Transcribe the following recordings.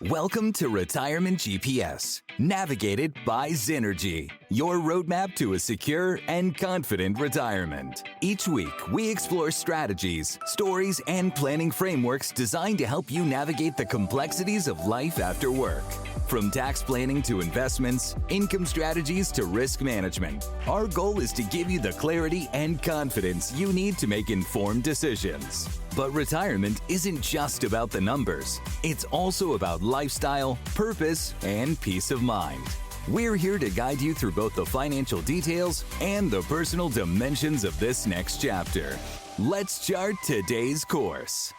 Welcome to Retirement GPS, navigated by Zynergy, your roadmap to a secure and confident retirement. Each week, we explore strategies, stories, and planning frameworks designed to help you navigate the complexities of life after work. From tax planning to investments, income strategies to risk management, our goal is to give you the clarity and confidence you need to make informed decisions. But retirement isn't just about the numbers. It's also about lifestyle, purpose, and peace of mind. We're here to guide you through both the financial details and the personal dimensions of this next chapter. Let's chart today's course.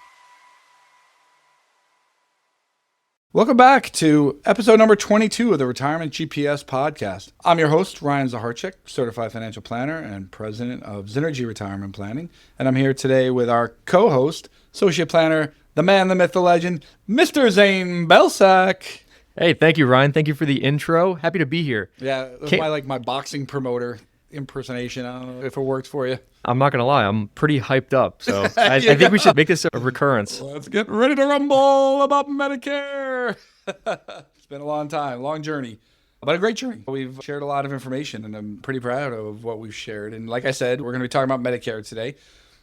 Welcome back to episode number 22 of the Retirement GPS podcast. I'm your host, Ryan Zaharchik, certified financial planner and president of Zynergy Retirement Planning. And I'm here today with our co-host, associate planner, the man, the myth, the legend, Mr. Zane Belsack. Hey, thank you, Ryan. Thank you for the intro. Happy to be here. Yeah, it was my boxing promoter impersonation. I don't know if it works for you. I'm not going to lie. I'm pretty hyped up. So I think we should make this a recurrence. Let's get ready to rumble about Medicare. It's been a long time, long journey, but a great journey. We've shared a lot of information, and I'm pretty proud of what we've shared. And like I said, we're going to be talking about Medicare today.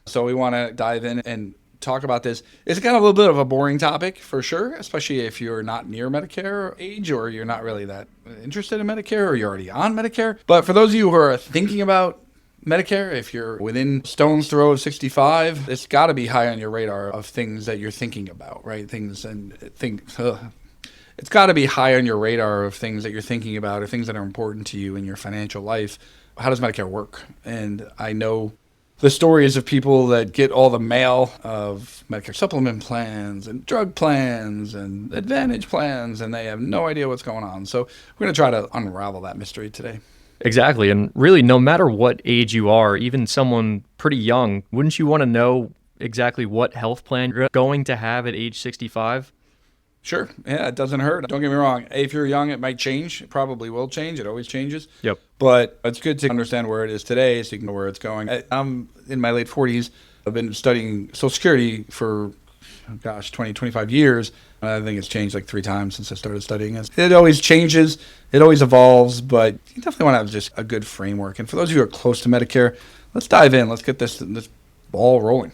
So we want to dive in and talk about this. It's kind of a little bit of a boring topic for sure, especially if you're not near Medicare age or you're not really that interested in Medicare or you're already on Medicare. But for those of you who are thinking about Medicare, if you're within stone's throw of 65, it's got to be high on your radar of things that you're thinking about, right? It's got to be high on your radar of things that you're thinking about or things that are important to you in your financial life. How does Medicare work? And I know the stories of people that get all the mail of Medicare supplement plans and drug plans and Advantage plans, and they have no idea what's going on. So we're going to try to unravel that mystery today. Exactly. And really, no matter what age you are, even someone pretty young, wouldn't you want to know exactly what health plan you're going to have at age 65? Sure. Yeah, it doesn't hurt. Don't get me wrong. If you're young, it might change. It probably will change. It always changes. Yep. But it's good to understand where it is today so you can know where it's going. I'm in my late 40s. I've been studying Social Security for, 20, 25 years. I think it's changed like 3 times since I started studying it. It always changes. It always evolves. But you definitely want to have just a good framework. And for those of you who are close to Medicare, let's dive in. Let's get this ball rolling.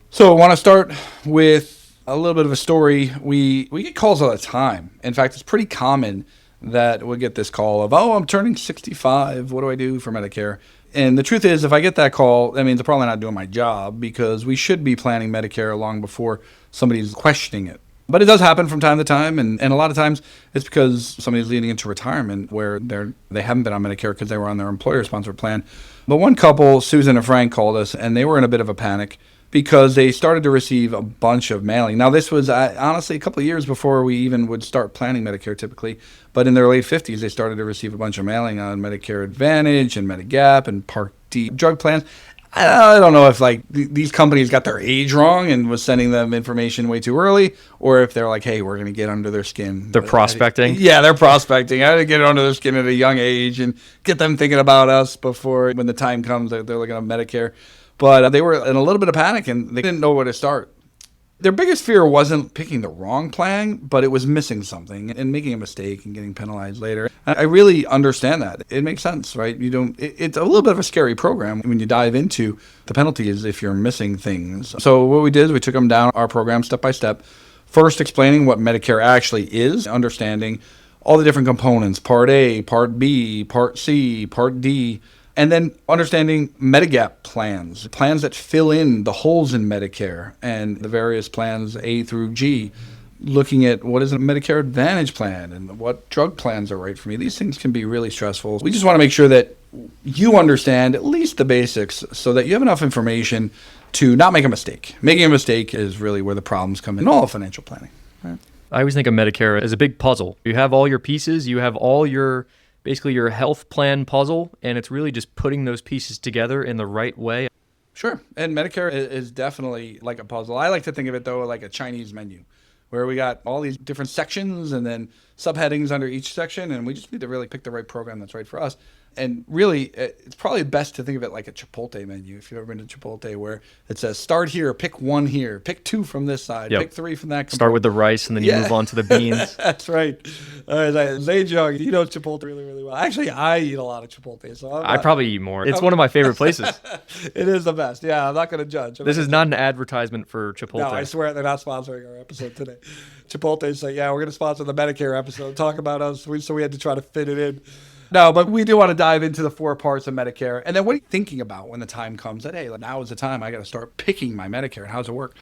So I want to start with a little bit of a story. We get calls all the time. In fact, it's pretty common that we get this call of, I'm turning 65. What do I do for Medicare? And the truth is, if I get that call, that means I'm probably not doing my job because we should be planning Medicare long before somebody's questioning it. But it does happen from time to time, and a lot of times it's because somebody's leading into retirement where they haven't been on Medicare because they were on their employer-sponsored plan. But one couple, Susan and Frank, called us, and they were in a bit of a panic because they started to receive a bunch of mailing. Now, this was honestly a couple of years before we even would start planning Medicare typically, but in their late 50s, they started to receive a bunch of mailing on Medicare Advantage and Medigap and Part D drug plans. I don't know if these companies got their age wrong and was sending them information way too early, or if they're like, hey, we're going to get under their skin. They're prospecting? Yeah, they're prospecting. I had to get under their skin at a young age and get them thinking about us before when the time comes that they're looking at Medicare. But they were in a little bit of panic, and they didn't know where to start. Their biggest fear wasn't picking the wrong plan, but it was missing something and making a mistake and getting penalized later. I really understand that. It makes sense, right? It's a little bit of a scary program when you dive into the penalties if you're missing things. So what we did is we took them down our program step by step, first explaining what Medicare actually is, understanding all the different components, Part A, Part B, Part C, Part D, and then understanding Medigap plans that fill in the holes in Medicare and the various plans A through G, looking at what is a Medicare Advantage plan and what drug plans are right for me. These things can be really stressful. We just want to make sure that you understand at least the basics so that you have enough information to not make a mistake. Making a mistake is really where the problems come in all of financial planning. Right? I always think of Medicare as a big puzzle. You have all your pieces, you have all basically your health plan puzzle, and it's really just putting those pieces together in the right way. Sure. And Medicare is definitely like a puzzle. I like to think of it, though, like a Chinese menu, where we got all these different sections and then subheadings under each section, and we just need to really pick the right program that's right for us. And really, it's probably best to think of it like a Chipotle menu. If you've ever been to Chipotle, where it says start here, pick one here, pick two from this side, pick three from that. Start with the rice and then you move on to the beans. That's right. Zane, you know Chipotle really, really well. Actually, I eat a lot of Chipotle. So I probably eat more. It's one of my favorite places. It is the best. Yeah, I'm not going to judge. This is not an advertisement for Chipotle. No, I swear they're not sponsoring our episode today. Chipotle say, yeah, we're going to sponsor the Medicare episode. Talk about us. So we had to try to fit it in. No, but we do want to dive into the 4 parts of Medicare. And then what are you thinking about when the time comes that, hey, now is the time I got to start picking my Medicare, and how does it work?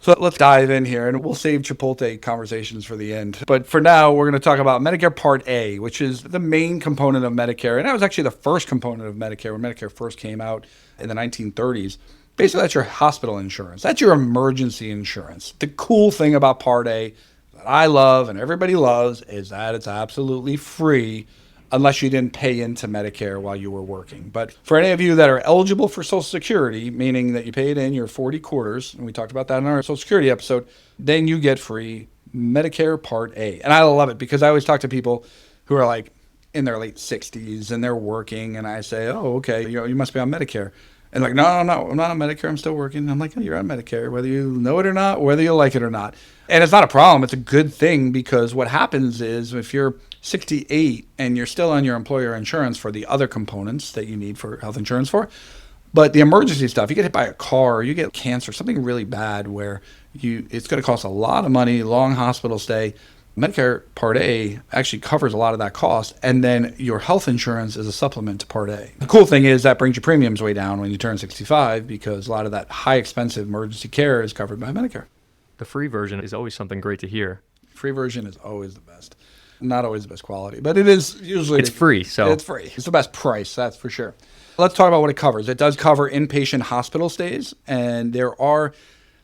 So let's dive in here, and we'll save Chipotle conversations for the end. But for now, we're going to talk about Medicare Part A, which is the main component of Medicare. And that was actually the first component of Medicare when Medicare first came out in the 1930s. Basically, that's your hospital insurance. That's your emergency insurance. The cool thing about Part A that I love and everybody loves is that it's absolutely free unless you didn't pay into Medicare while you were working. But for any of you that are eligible for Social Security, meaning that you paid in your 40 quarters, and we talked about that in our Social Security episode, then you get free Medicare Part A. And I love it because I always talk to people who are like in their late 60s and they're working, and I say, oh, okay, you must be on Medicare. And like, no, I'm not on Medicare. I'm still working. I'm like, oh, you're on Medicare, whether you know it or not, whether you like it or not. And it's not a problem. It's a good thing, because what happens is if you're 68 and you're still on your employer insurance for the other components that you need for health insurance for, but the emergency stuff, you get hit by a car, you get cancer, something really bad where it's going to cost a lot of money, long hospital stay. Medicare Part A actually covers a lot of that cost, and then your health insurance is a supplement to Part A. The cool thing is that brings your premiums way down when you turn 65, because a lot of that high expensive emergency care is covered by Medicare. The free version is always something great to hear. Free version is always the best. Not always the best quality, but it is usually... It's free, so... It's free. It's the best price, that's for sure. Let's talk about what it covers. It does cover inpatient hospital stays, and there are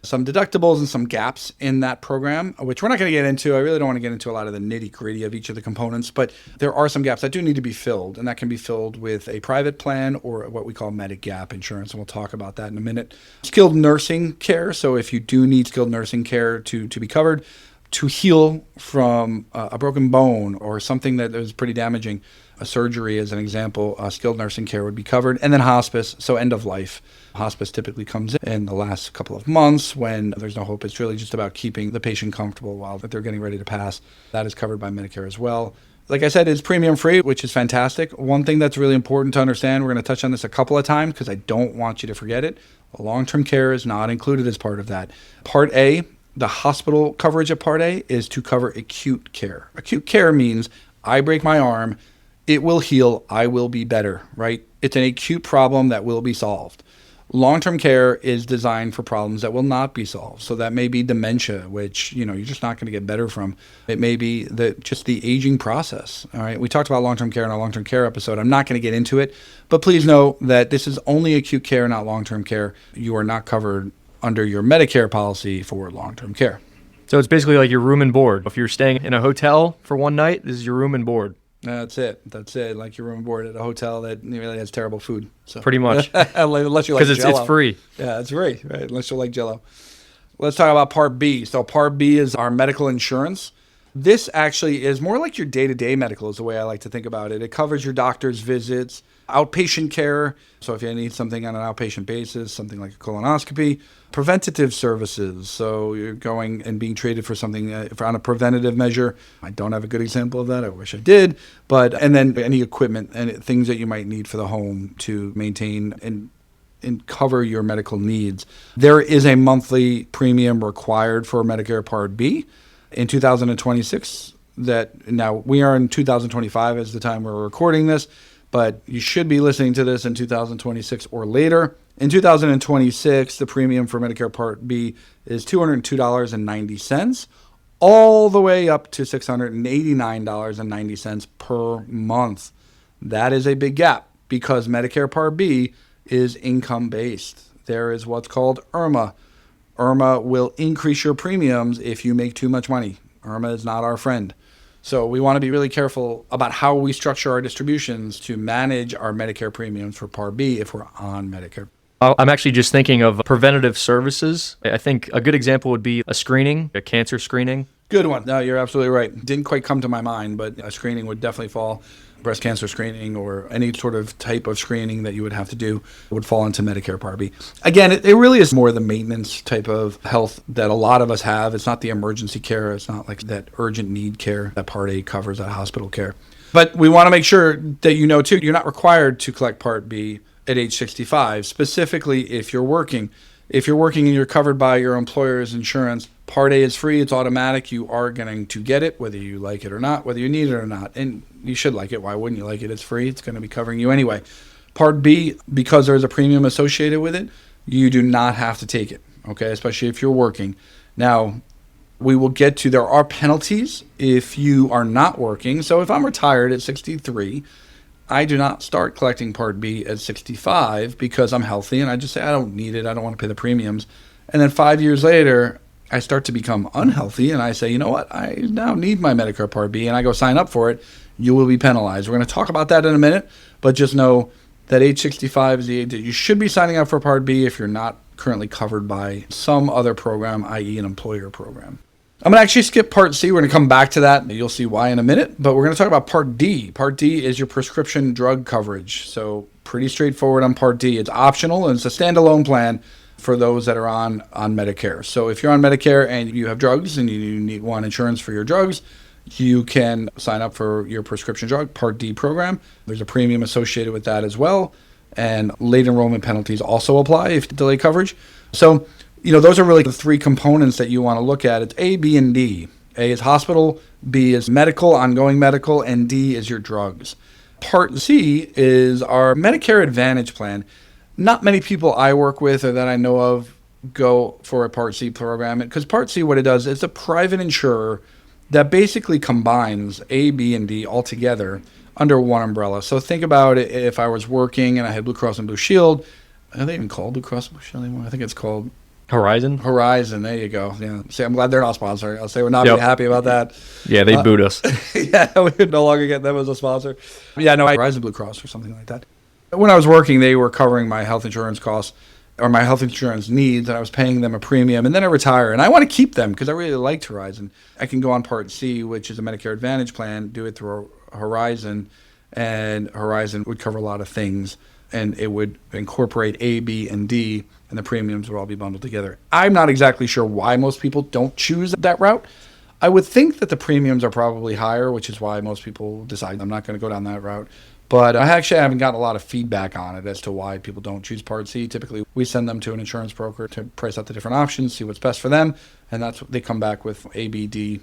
some deductibles and some gaps in that program, which we're not going to get into. I really don't want to get into a lot of the nitty-gritty of each of the components, but there are some gaps that do need to be filled, and that can be filled with a private plan or what we call Medigap insurance, and we'll talk about that in a minute. Skilled nursing care, so if you do need skilled nursing care to be covered, to heal from a broken bone or something that is pretty damaging, a surgery as an example, skilled nursing care would be covered. And then hospice, so end of life. Hospice typically comes in the last couple of months when there's no hope. It's really just about keeping the patient comfortable while they're getting ready to pass. That is covered by Medicare as well. Like I said, it's premium free, which is fantastic. One thing that's really important to understand, we're going to touch on this a couple of times because I don't want you to forget it. Long-term care is not included as part of that. Part A, the hospital coverage of Part A, is to cover acute care. Acute care means I break my arm, it will heal, I will be better, right? It's an acute problem that will be solved. Long-term care is designed for problems that will not be solved. So that may be dementia, which you're just not going to get better from. It may be just the aging process. All right. We talked about long-term care in our long-term care episode. I'm not going to get into it, but please know that this is only acute care, not long-term care. You are not covered under your Medicare policy for long-term care. So it's basically like your room and board. If you're staying in a hotel for one night, this is your room and board. That's it. Like your room and board at a hotel that really has terrible food. So. Pretty much. Unless you like Because it's free. Yeah, it's free, right? Unless you like Jell-O. Let's talk about Part B. So Part B is our medical insurance. This actually is more like your day-to-day medical is the way I like to think about it. It covers your doctor's visits, outpatient care. So if you need something on an outpatient basis, something like a colonoscopy, preventative services. So you're going and being treated for something on a preventative measure. I don't have a good example of that. I wish I did. And then any equipment and things that you might need for the home to maintain and cover your medical needs. There is a monthly premium required for Medicare Part B. In 2026, now we are in 2025 as the time we're recording this, but you should be listening to this in 2026 or later. In 2026, the premium for Medicare Part B is $202.90, all the way up to $689.90 per month. That is a big gap because Medicare Part B is income-based. There is what's called IRMAA. IRMAA will increase your premiums if you make too much money. IRMAA is not our friend. So we want to be really careful about how we structure our distributions to manage our Medicare premiums for Part B if we're on Medicare. I'm actually just thinking of preventative services. I think a good example would be a screening, a cancer screening. Good one. No, you're absolutely right. Didn't quite come to my mind, but a screening would definitely fall. Breast cancer screening or any sort of type of screening that you would have to do would fall into Medicare Part B. Again, it really is more the maintenance type of health that a lot of us have. It's not the emergency care. It's not like that urgent need care that Part A covers, that hospital care. But we want to make sure that you know, too, you're not required to collect Part B at age 65, specifically if you're working. If you're working and you're covered by your employer's insurance, Part A is free. It's automatic. You are going to get it, whether you like it or not, whether you need it or not. And you should like it. Why wouldn't you like it? It's free. It's going to be covering you anyway. Part B, because there's a premium associated with it, you do not have to take it, okay, especially if you're working. Now, we will get to, there are penalties if you are not working. So if I'm retired at 63, I do not start collecting Part B at 65 because I'm healthy and I just say, I don't need it. I don't want to pay the premiums. And then 5 years later, I start to become unhealthy and I say, you know what, I now need my Medicare Part B, and I go sign up for it. You will be penalized. We're going to talk about that in a minute, but just know that age 65 is the age that you should be signing up for Part B if you're not currently covered by some other program, i.e. an employer program. I'm going to actually skip Part C. We're going to come back to that. You'll see why in a minute, but we're going to talk about Part D. Part D is your prescription drug coverage. So pretty straightforward on Part D. It's optional and it's a standalone plan for those that are on Medicare. So if you're on Medicare and you have drugs and you want insurance for your drugs, you can sign up for your prescription drug Part D program. There's a premium associated with that as well. And late enrollment penalties also apply if you delay coverage. So, those are really the three components that you want to look at. It's A, B, and D. A is hospital, B is medical, ongoing medical, and D is your drugs. Part C is our Medicare Advantage plan. Not many people I work with or that I know of go for a Part C program, because Part C, what it does, it's a private insurer that basically combines A, B, and D all together under one umbrella. So think about it, if I was working and I had Blue Cross and Blue Shield. Are they even called Blue Cross and Blue Shield anymore? I think it's called Horizon. There you go. Yeah. See, I'm glad they're not sponsoring. I'll say we're not really happy about that. Yeah, they boot us. Yeah, we could no longer get them as a sponsor. Yeah, no, Horizon Blue Cross or something like that. When I was working, they were covering my health insurance costs or my health insurance needs, and I was paying them a premium. And then I retire, and I want to keep them because I really liked Horizon. I can go on Part C, which is a Medicare Advantage plan, do it through Horizon, and Horizon would cover a lot of things, and it would incorporate A, B, and D, and the premiums would all be bundled together. I'm not exactly sure why most people don't choose that route. I would think that the premiums are probably higher, which is why most people decide I'm not going to go down that route. But I actually haven't gotten a lot of feedback on it as to why people don't choose Part C. Typically, we send them to an insurance broker to price out the different options, see what's best for them, and that's what they come back with, A, B, D,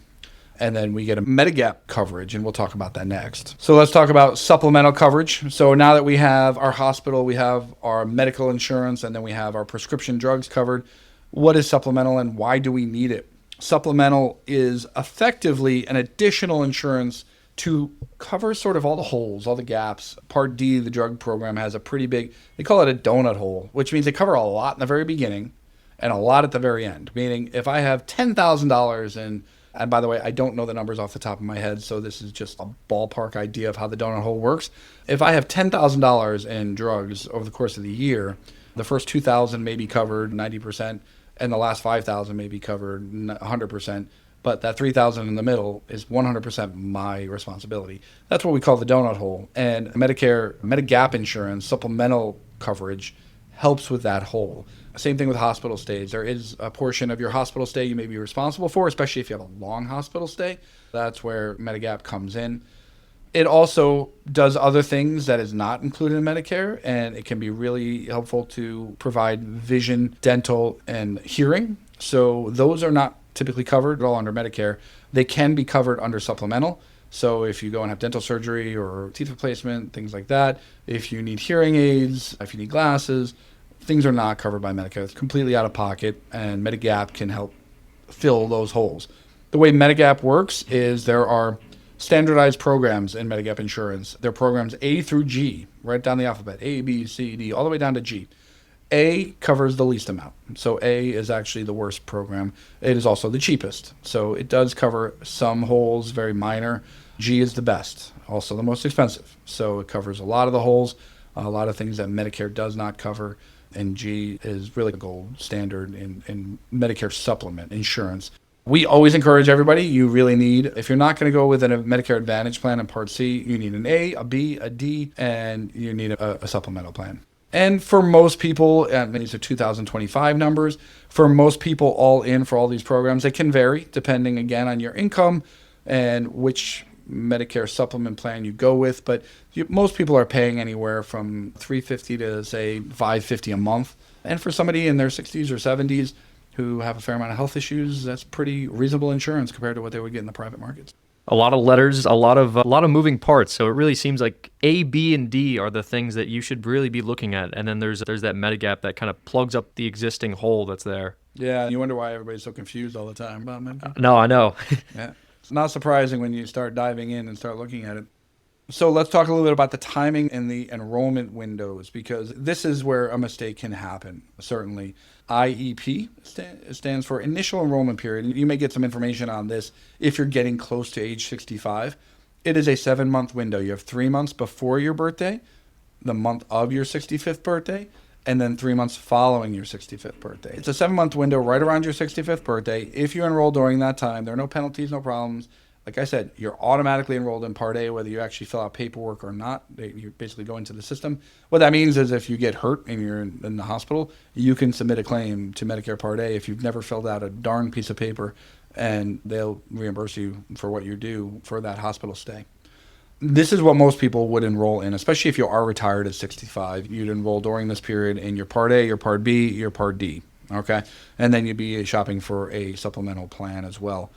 and then we get a Medigap coverage, and we'll talk about that next. So let's talk about supplemental coverage. So now that we have our hospital, we have our medical insurance, and then we have our prescription drugs covered, what is supplemental and why do we need it? Supplemental is effectively an additional insurance to cover sort of all the holes, all the gaps. Part D, the drug program, has a pretty big, they call it a donut hole, which means they cover a lot in the very beginning and a lot at the very end. Meaning if I have $10,000 in, and by the way, I don't know the numbers off the top of my head, so this is just a ballpark idea of how the donut hole works. If I have $10,000 in drugs over the course of the year, the first $2,000 may be covered 90%, and the last $5,000 may be covered 100%. But that $3,000 in the middle is 100% my responsibility. That's what we call the donut hole. And Medicare, Medigap insurance, supplemental coverage helps with that hole. Same thing with hospital stays. There is a portion of your hospital stay you may be responsible for, especially if you have a long hospital stay. That's where Medigap comes in. It also does other things that is not included in Medicare, and it can be really helpful to provide vision, dental, and hearing. So those are not typically covered at all under Medicare. They can be covered under supplemental. So if you go and have dental surgery or teeth replacement, things like that, if you need hearing aids, if you need glasses, things are not covered by Medicare. It's completely out of pocket, and Medigap can help fill those holes. The way Medigap works is there are standardized programs in Medigap insurance. They're programs A through G, right down the alphabet, A, B, C, D, all the way down to G. A covers the least amount. So A is actually the worst program. It is also the cheapest. So it does cover some holes, very minor. G is the best, also the most expensive. So it covers a lot of the holes, a lot of things that Medicare does not cover. And G is really the gold standard in Medicare supplement insurance. We always encourage everybody, you really need, if you're not going to go with a Medicare Advantage plan in Part C, you need an A, a B, a D, and you need a supplemental plan. And for most people, and these are 2025 numbers, for most people all in for all these programs, it can vary depending, again, on your income and which Medicare supplement plan you go with. But most people are paying anywhere from $350 to, say, $550 a month. And for somebody in their 60s or 70s, who have a fair amount of health issues, that's pretty reasonable insurance compared to what they would get in the private markets. A lot of letters, a lot of moving parts. So it really seems like A, B, and D are the things that you should really be looking at. And then there's that Medigap that kind of plugs up the existing hole that's there. Yeah, you wonder why everybody's so confused all the time about Medigap. No, I know. Yeah, it's not surprising when you start diving in and start looking at it. So let's talk a little bit about the timing and the enrollment windows, because this is where a mistake can happen, certainly. IEP stands for Initial Enrollment Period. You may get some information on this if you're getting close to age 65. It is a 7-month window. You have 3 months before your birthday, the month of your 65th birthday, and then 3 months following your 65th birthday. It's a 7-month window right around your 65th birthday. If you enroll during that time, there are no penalties, no problems. Like I said, you're automatically enrolled in Part A, whether you actually fill out paperwork or not. You basically go into the system. What that means is if you get hurt and you're in the hospital, you can submit a claim to Medicare Part A if you've never filled out a darn piece of paper, and they'll reimburse you for what you do for that hospital stay. This is what most people would enroll in, especially if you are retired at 65. You'd enroll during this period in your Part A, your Part B, your Part D, okay? And then you'd be shopping for a supplemental plan as well.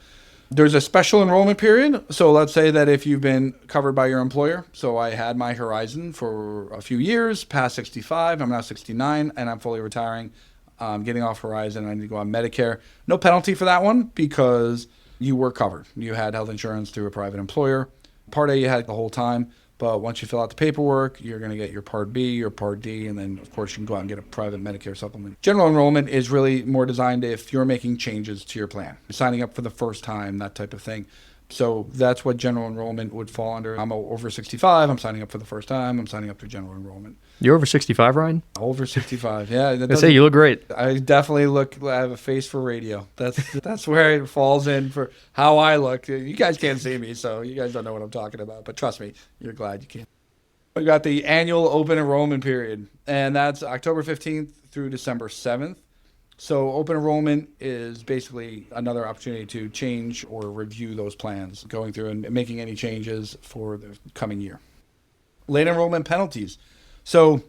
There's a special enrollment period. So let's say that if you've been covered by your employer, so I had my Horizon for a few years, past 65, I'm now 69, and I'm fully retiring. I'm getting off Horizon, I need to go on Medicare. No penalty for that one because you were covered. You had health insurance through a private employer. Part A you had the whole time, but once you fill out the paperwork, you're going to get your Part B, your Part D, and then, of course, you can go out and get a private Medicare supplement. General enrollment is really more designed if you're making changes to your plan, signing up for the first time, that type of thing. So that's what general enrollment would fall under. I'm over 65. I'm signing up for the first time. I'm signing up for general enrollment. You're over 65, Ryan? Over 65, yeah. I say you look great. I definitely I have a face for radio. That's where it falls in for how I look. You guys can't see me, so you guys don't know what I'm talking about. But trust me, you're glad you can. We got the annual open enrollment period, and that's October 15th through December 7th. So open enrollment is basically another opportunity to change or review those plans, going through and making any changes for the coming year. Late enrollment penalties. So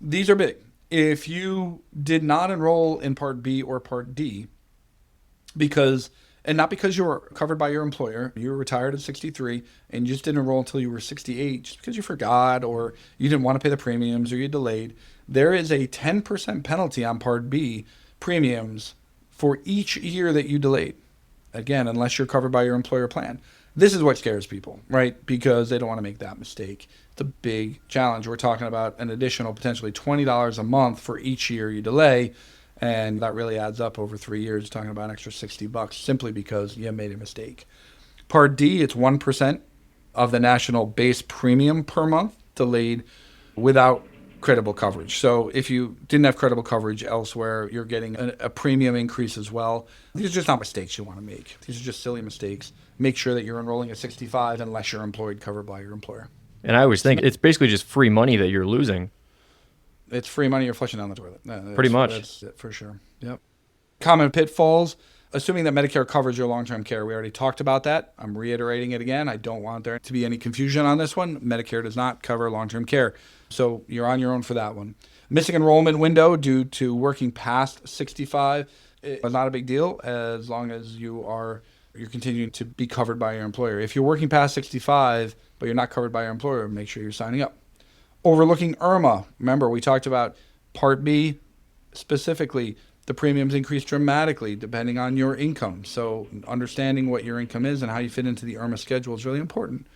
these are big. If you did not enroll in Part B or Part D, not because you were covered by your employer, you were retired at 63 and you just didn't enroll until you were 68 just because you forgot or you didn't want to pay the premiums or you delayed, there is a 10% penalty on Part B premiums for each year that you delayed. Again, unless you're covered by your employer plan. This is what scares people, right? Because they don't want to make that mistake. It's a big challenge. We're talking about an additional potentially $20 a month for each year you delay. And that really adds up over 3 years. You're talking about an extra $60 simply because you made a mistake. Part D, it's 1% of the national base premium per month delayed without credible coverage. So if you didn't have credible coverage elsewhere, you're getting a premium increase as well. These are just not mistakes you want to make. These are just silly mistakes. Make sure that you're enrolling at 65 unless you're employed, covered by your employer. And I always think it's basically just free money that you're losing. It's free money you're flushing down the toilet. Pretty much. That's it for sure. Yep. Common pitfalls. Assuming that Medicare covers your long-term care. We already talked about that. I'm reiterating it again. I don't want there to be any confusion on this one. Medicare does not cover long-term care. So you're on your own for that one. Missing enrollment window due to working past 65 is not a big deal as long as you're continuing to be covered by your employer. If you're working past 65 but you're not covered by your employer, make sure you're signing up. Overlooking IRMAA. Remember, we talked about Part B specifically. The premiums increase dramatically depending on your income. So understanding what your income is and how you fit into the IRMAA schedule is really important.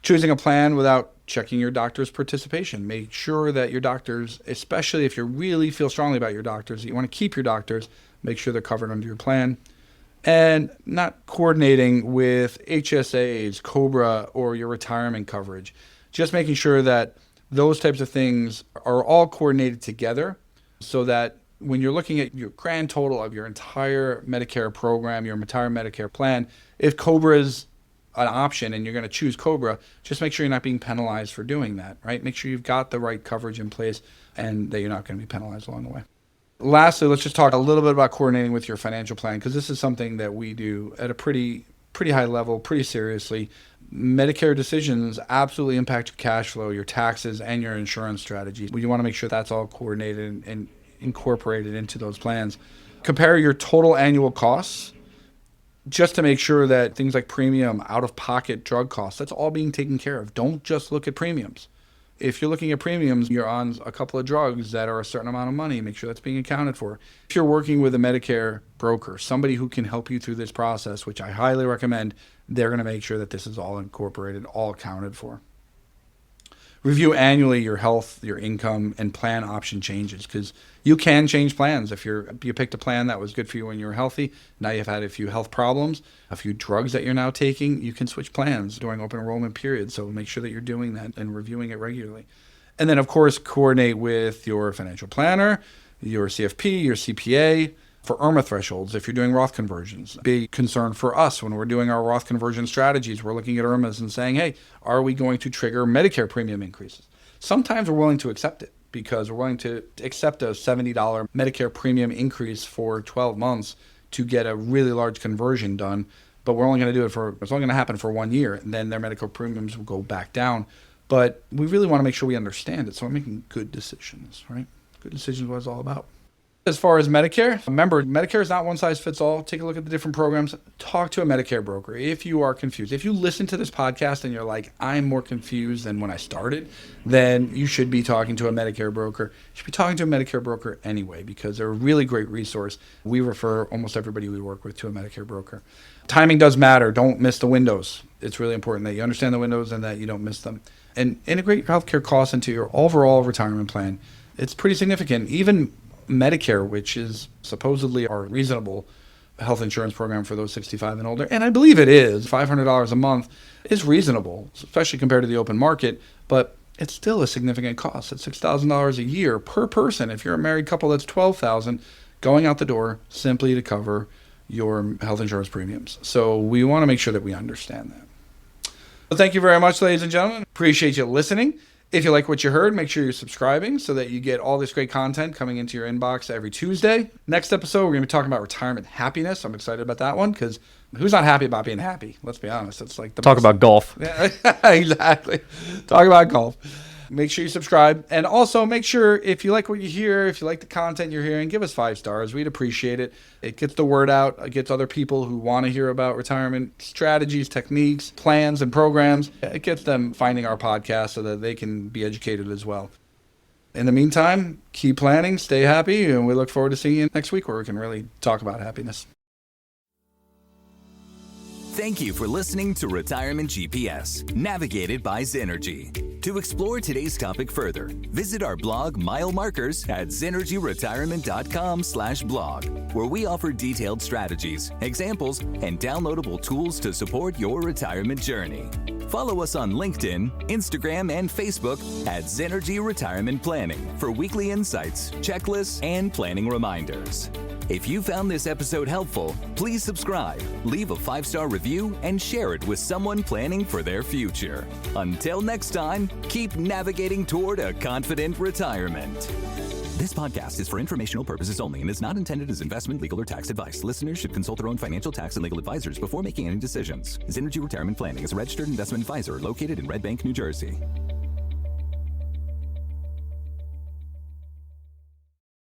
Choosing a plan without checking your doctor's participation. Make sure that your doctors, especially if you really feel strongly about your doctors, you want to keep your doctors, make sure they're covered under your plan. And not coordinating with HSAs, COBRA, or your retirement coverage. Just making sure that those types of things are all coordinated together so that When you're looking at your grand total of your entire Medicare program, your entire Medicare plan, if COBRA is an option and you're going to choose COBRA, just make sure you're not being penalized for doing that, right? Make sure you've got the right coverage in place and that you're not going to be penalized along the way. Lastly, let's just talk a little bit about coordinating with your financial plan, because this is something that we do at a pretty high level, pretty seriously. Medicare decisions absolutely impact your cash flow, your taxes, and your insurance strategies. You want to make sure that's all coordinated and incorporated into those plans. Compare your total annual costs just to make sure that things like premium, out-of-pocket drug costs, that's all being taken care of. Don't just look at premiums. If you're looking at premiums, you're on a couple of drugs that are a certain amount of money, make sure that's being accounted for. If you're working with a Medicare broker, somebody who can help you through this process, which I highly recommend, they're going to make sure that this is all incorporated, all accounted for. Review annually your health, your income, and plan option changes, because you can change plans. If you picked a plan that was good for you when you were healthy, now you've had a few health problems, a few drugs that you're now taking, you can switch plans during open enrollment period. So make sure that you're doing that and reviewing it regularly. And then, of course, coordinate with your financial planner, your CFP, your CPA, for IRMAA thresholds. If you're doing Roth conversions, big concern for us when we're doing our Roth conversion strategies, we're looking at IRMAAs and saying, hey, are we going to trigger Medicare premium increases? Sometimes we're willing to accept it because we're willing to accept a $70 Medicare premium increase for 12 months to get a really large conversion done, but we're only going to do it it's only going to happen for 1 year, and then their medical premiums will go back down. But we really want to make sure we understand it, so we're making good decisions, right? Good decisions is what it's all about. As far as Medicare, remember, Medicare is not one size fits all. Take a look at the different programs. Talk to a Medicare broker if you are confused. If you listen to this podcast and you're like, I'm more confused than when I started, then you should be talking to a Medicare broker. You should be talking to a Medicare broker anyway, because they're a really great resource. We refer almost everybody we work with to a Medicare broker. Timing does matter. Don't miss the windows. It's really important that you understand the windows and that you don't miss them. And integrate your healthcare costs into your overall retirement plan. It's pretty significant. Even Medicare, which is supposedly our reasonable health insurance program for those 65 and older, and I believe it is, $500 a month is reasonable, especially compared to the open market, but it's still a significant cost. It's $6,000 a year per person. If you're a married couple, that's $12,000 going out the door simply to cover your health insurance premiums. So we want to make sure that we understand that. So thank you very much, ladies and gentlemen. Appreciate you listening. If you like what you heard, make sure you're subscribing so that you get all this great content coming into your inbox every Tuesday. Next episode, we're going to be talking about retirement happiness. I'm excited about that one, because who's not happy about being happy? Let's be honest. It's like the Talk about golf. Yeah, exactly. Talk about golf. Make sure you subscribe. And also make sure, if you like what you hear, if you like the content you're hearing, give us 5 stars. We'd appreciate it. It gets the word out. It gets other people who want to hear about retirement strategies, techniques, plans, and programs. It gets them finding our podcast so that they can be educated as well. In the meantime, keep planning, stay happy, and we look forward to seeing you next week where we can really talk about happiness. Thank you for listening to Retirement GPS, navigated by Zenergy. To explore today's topic further, visit our blog Mile Markers at zenergyretirement.com/blog, where we offer detailed strategies, examples, and downloadable tools to support your retirement journey. Follow us on LinkedIn, Instagram, and Facebook at Zenergy Retirement Planning for weekly insights, checklists, and planning reminders. If you found this episode helpful, please subscribe, leave a 5-star review, and share it with someone planning for their future. Until next time, keep navigating toward a confident retirement. This podcast is for informational purposes only and is not intended as investment, legal, or tax advice. Listeners should consult their own financial, tax, and legal advisors before making any decisions. Zenergy Retirement Planning is a registered investment advisor located in Red Bank, New Jersey.